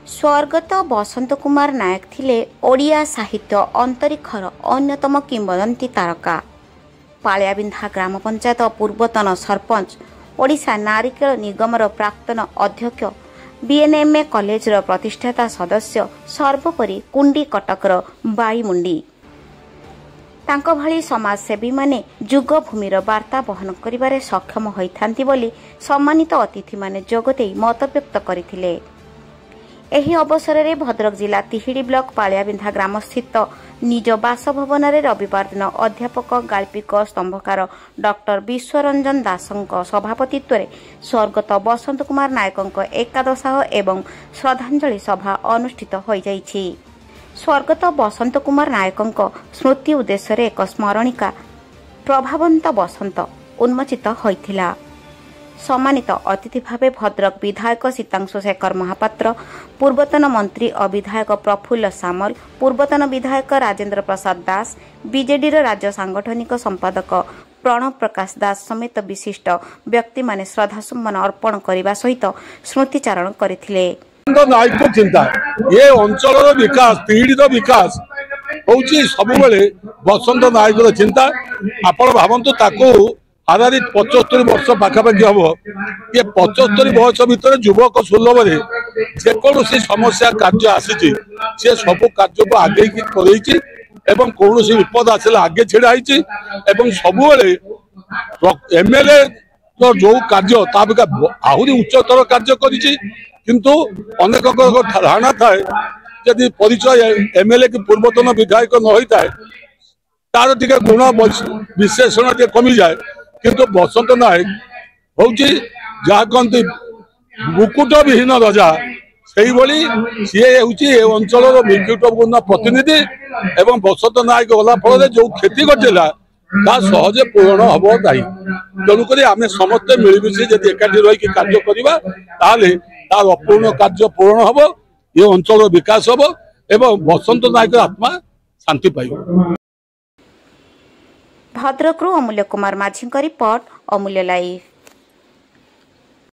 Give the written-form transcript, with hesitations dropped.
स्वर्गत बसंत कुमार नायक थिले ओडिया साहित्य अंतरिक्षर अन्यतम किंवदंती तारका। पालियाबिंधा ग्राम पंचायत पूर्वतन सरपंच, ओडिशा नारिकेल निगमर प्राक्तन अध्यक्ष, बीएनएमए कॉलेज प्रतिष्ठाता सदस्य, सर्वोपरि कुंडी कटकर बाईमुंडी। तांको भली समाजसेवी माने जुगभूमिर वार्ता बहन करिबारे सक्षम होइथांती बोली सम्मानित अतिथि माने जोगदेई मत व्यक्त करथिले। एही अवसर में भद्रक जिला तिहिडी ब्लॉक पालियाबिंधा ग्राम स्थित निज बासभवन में रविवार दिन अध्यापक गाल्पिक स्तंभकार डॉक्टर विश्वरंजन दासଙ୍କ सभापतित्व में स्वर्गत बसंत कुमार नायक एकादशाह एवं श्रद्धांजलि सभा अनुष्ठित हो जाइछि। स्वर्गत बसंत कुमार नायक स्मृति उद्देश्य एक स्मरणिका प्रभावंत बसंत उन्मोचित होइथिला। सम्मानित अतिथि भावे भद्रक विधायक सीतांशु शेखर महापात्र, पूर्वतन मंत्री अविधायक प्रफुल्ल सामल, पूर्वतन विधायक राजेंद्र प्रसाद दास, बीजेडी राज्य सांगठनिक संपादक प्रणव प्रकाश दास समेत विशिष्ट व्यक्ति माने श्रद्धासुमन अर्पण करने सहित स्मृतिचारण करथिले। नायक चिंता ये अंचल विकास पीढ़ी विकास होउची सबुबले बसंत नायक चिंता। आपण भावंतु ताको आधारित 75 वर्ष पाखापाखि हम ये 75 वर्ष भितर युवक सुलभ जेकोसी समस्या कार्य आसी सी सब कार्य को आगे कौन विपद आसला आगे छिड़ा सब एमएलए तो जो कार्य आहरी उच्चतर कार्य किंतु अनेक धारणा थाए यदि परिचय एमएलए की पूर्वतन विधायक न होता है तार टे गुण विशेषण टे कमी जाए। किंतु बसंत नायक हूँ जहाँ कहते मुकुट विहीन रजा से सी हूँ अंचल विकुटपूर्ण प्रतिनिधि एवं बसंत नायक गला फल जो क्षति घटेगा सहजे पूरण हम दायी। तेणुक आम समस्ते मिलमिशी जब एकाठी रही कार्य करवा तार अपूर्ण कार्य पूरण हम ये अंचल विकास हम एवं बसंत नायक आत्मा शांति पाइब। भद्रकरू अमूल्य कुमार माझी रिपोर्ट, अमूल्य लाइव।